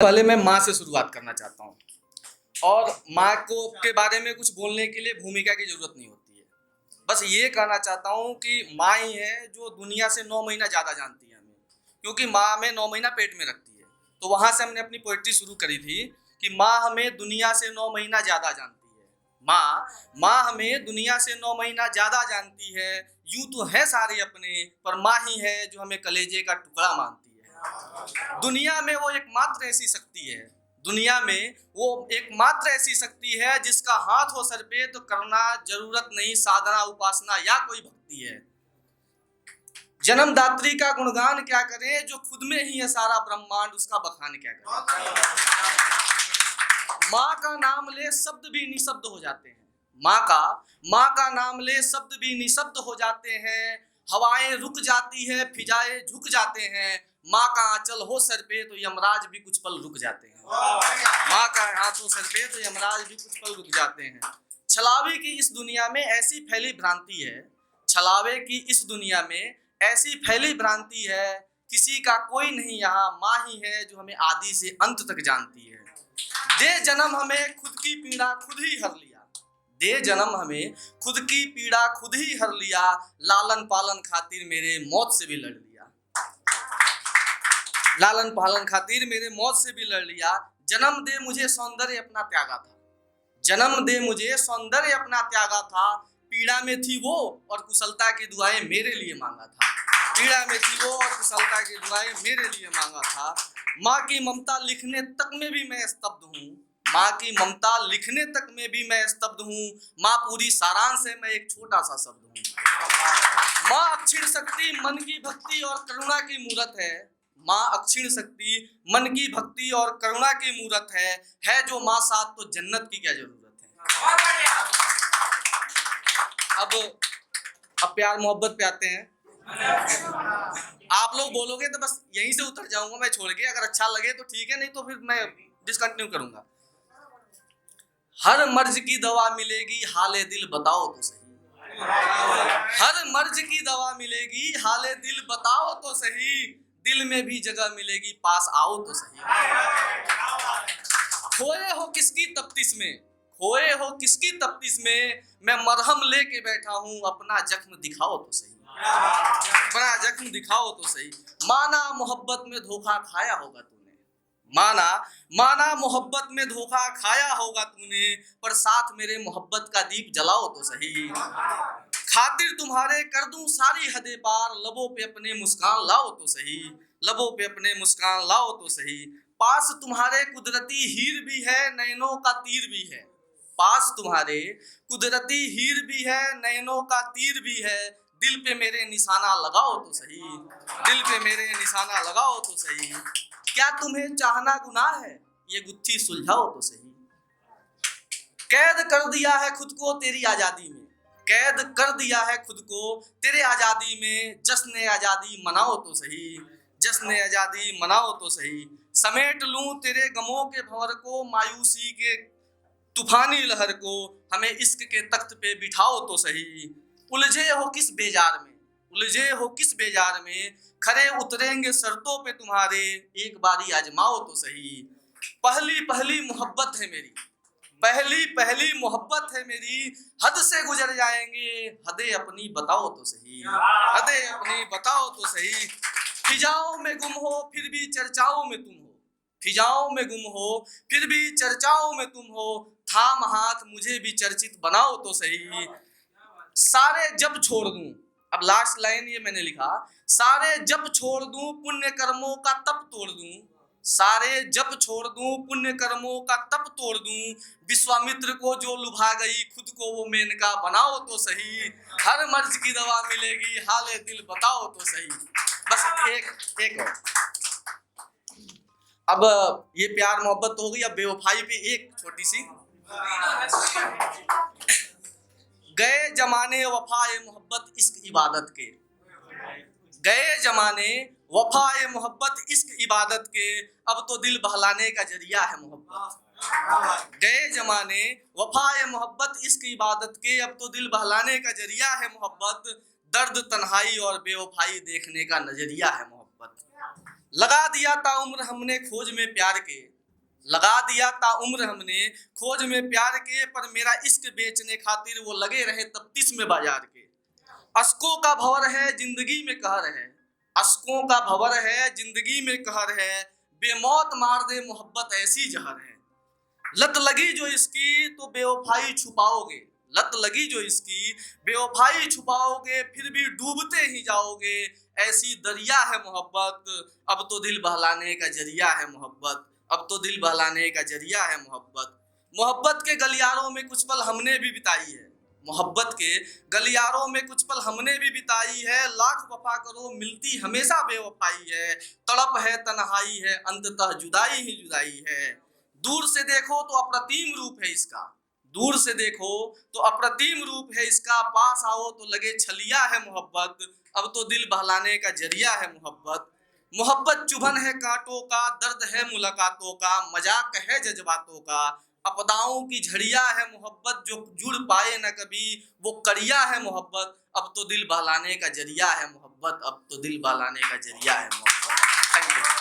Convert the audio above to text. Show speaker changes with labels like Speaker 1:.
Speaker 1: पहले मैं माँ से शुरुआत करना चाहता हूँ और माँ को के बारे में कुछ बोलने के लिए भूमिका की जरूरत नहीं होती है। बस ये कहना चाहता हूँ कि माँ ही है जो दुनिया से 9 महीना ज़्यादा जानती है हमें, क्योंकि माँ हमें 9 महीना पेट में रखती है। तो वहाँ से हमने अपनी पोइट्री शुरू करी थी कि माँ हमें दुनिया से 9 महीना ज़्यादा जानती है। माँ हमें दुनिया से 9 महीना ज़्यादा जानती है। यूँ तो है सारे अपने, पर माँ ही है जो हमें कलेजे का टुकड़ा मानती है। दुनिया में वो एकमात्र ऐसी शक्ति है, दुनिया में वो एकमात्र ऐसी शक्ति है जिसका हाथ हो सर पे तो करना जरूरत नहीं साधना उपासना या कोई भक्ति है। जन्मदात्री का गुणगान क्या करें जो खुद में ही है सारा ब्रह्मांड, उसका बखान क्या करें। माँ का नाम ले शब्द भी निशब्द हो जाते हैं। माँ का नाम ले शब्द भी निशब्द हो जाते हैं। हवाएं रुक जाती है, फिजाएं झुक जाते हैं। माँ का आंचल हो सर पे तो यमराज भी कुछ पल रुक जाते हैं। माँ का हाथ हो सर पे तो यमराज भी कुछ पल रुक जाते हैं। छलावे की इस दुनिया में ऐसी फैली भ्रांति है, छलावे की इस दुनिया में ऐसी फैली भ्रांति है, किसी का कोई नहीं यहाँ, माँ ही है जो हमें आदि से अंत तक जानती है। दे जन्म हमें खुद की पीड़ा खुद ही हर लिया, दे जन्म हमें खुद की पीड़ा खुद ही हर लिया। लालन पालन खातिर मेरे मौत से भी लड़ लिया, लालन पालन खातिर मेरे मौत से भी लड़ लिया। जन्म दे मुझे सौंदर्य अपना त्यागा था, जन्म दे मुझे सौंदर्य अपना त्यागा था। पीड़ा में थी वो और कुशलता की दुआएं मेरे लिए मांगा था, पीड़ा में थी वो और कुशलता की दुआएं मेरे लिए मांगा था। माँ की ममता लिखने तक में भी मैं स्तब्ध हूँ, माँ की ममता लिखने तक में भी मैं स्तब्ध हूँ। माँ पूरी सारांश है, मैं एक छोटा सा शब्द हूँ। माँ अक्षीण शक्ति मन की भक्ति और करुणा की मूरत है, माँ अक्षीण शक्ति मन की भक्ति और करुणा की मूरत है जो माँ साथ तो जन्नत की क्या जरूरत है। अब प्यार मोहब्बत पे आते हैं। आप लोग बोलोगे तो बस यहीं से उतर जाऊंगा मैं छोड़ के, अगर अच्छा लगे तो ठीक है, नहीं तो फिर मैं डिसकंटिन्यू करूंगा। हर मर्ज की दवा मिलेगी हाले दिल बताओ तो सही, हर मर्ज की दवा मिलेगी हाले दिल बताओ तो सही। दिल में भी जगह मिलेगी पास आओ तो सही। खोए हो किसकी तफ्तीश में, खोए हो किसकी तफ्तीश में, मैं मरहम लेके बैठा हूँ, अपना जख्म दिखाओ तो सही, अपना जख्म दिखाओ तो सही। माना मोहब्बत में धोखा खाया होगा तूने, माना मोहब्बत में धोखा खाया होगा तूने, पर साथ मेरे मोहब्बत का दीप जलाओ तो सही। खातिर तुम्हारे कर दूं सारी हदें पार, लबों पे अपने मुस्कान लाओ तो सही, लबों पे अपने मुस्कान लाओ तो सही। पास तुम्हारे कुदरती हीर भी है, नैनों का तीर भी है, पास तुम्हारे कुदरती हीर भी है, नैनों का तीर भी है। दिल पे मेरे निशाना लगाओ तो सही, दिल पे मेरे निशाना लगाओ तो सही। क्या तुम्हें चाहना गुनाह है, ये गुत्थी सुलझाओ तो सही। कैद कर दिया है खुद को तेरी आजादी में, कैद कर दिया है खुद को तेरे आजादी में। जश्न आजादी मनाओ तो सही, जश्न आजादी मनाओ तो सही। समेट लूं तेरे गमों के भंवर को, मायूसी के तूफानी लहर को, हमें इश्क के तख्त पे बिठाओ तो सही। उलझे हो किस बेजार में, उलझे हो किस बेजार में, खरे उतरेंगे शर्तों पे तुम्हारे, एक बारी आजमाओ तो सही। पहली पहली मोहब्बत है मेरी, पहली पहली मोहब्बत है मेरी, हद से गुजर जाएंगे, हदें अपनी बताओ तो सही, हदें अपनी बताओ तो सही। फिजाओं में गुम हो फिर भी चर्चाओं में तुम हो, फिजाओं में गुम हो फिर भी चर्चाओं में तुम हो। थाम हाथ मुझे भी चर्चित बनाओ तो सही। सारे जब छोड़ दूं, अब लास्ट लाइन ये मैंने लिखा, सारे जब छोड़ दूं पुण्य कर्मों का तप तोड़ दूं, सारे जब छोड़ दूं पुण्य कर्मों का तप तोड़ दूं। विश्वामित्र को जो लुभा गई खुद को वो मेनका बनाओ तो सही। हर मर्ज की दवा मिलेगी हाले दिल बताओ तो सही। बस एक और। अब ये प्यार मोहब्बत तो हो गई, अब बेवफाई पे एक छोटी सी। गए जमाने वफाए मोहब्बत इश्क इबादत के, गए जमाने वफाए मोहब्बत इश्क इबादत के, अब तो दिल बहलाने का जरिया है मोहब्बत। गए जमाने वफाए मोहब्बत इश्क इबादत के, अब तो दिल बहलाने का जरिया है मोहब्बत। दर्द तन्हाई और बेवफाई देखने का नजरिया है मोहब्बत। लगा दिया ता उम्र हमने खोज में प्यार के, लगा दिया ता उम्र हमने खोज में प्यार के, पर मेरा इश्क बेचने खातिर वो लगे रहे तफ्तीश में बाजार के। अश्कों का भंवर है जिंदगी में कहर है, अश्कों का भंवर है जिंदगी में कहर है, बेमौत मार दे मोहब्बत ऐसी जहर है। लत लगी जो इसकी तो बेवफाई छुपाओगे, लत लगी जो इसकी बेवफाई छुपाओगे, फिर भी डूबते ही जाओगे, ऐसी दरिया है मोहब्बत, अब तो दिल बहलाने का जरिया है मोहब्बत, अब तो दिल बहलाने का जरिया है मोहब्बत। मोहब्बत के गलियारों में कुछ पल हमने भी बिताई है, मोहब्बत के गलियारों में कुछ पल हमने भी बिताई है, लाख वफा करो मिलती हमेशा बेवफाई है, तड़प है तन्हाई है अंततः जुदाई ही जुदाई है। दूर से देखो तो अप्रतिम रूप है इसका, दूर से देखो तो अप्रतिम रूप है इसका, पास आओ तो लगे छलिया है मोहब्बत, अब तो दिल बहलाने का जरिया है मोहब्बत। मोहब्बत चुभन है कांटों का, दर्द है मुलाकातों का, मजाक है जज्बातों का, आपदाओं की झड़िया है मोहब्बत, जो जुड़ पाए न कभी वो करिया है मोहब्बत, अब तो दिल बहलाने का जरिया है मोहब्बत, अब तो दिल बहलाने का जरिया है मोहब्बत। Thank you.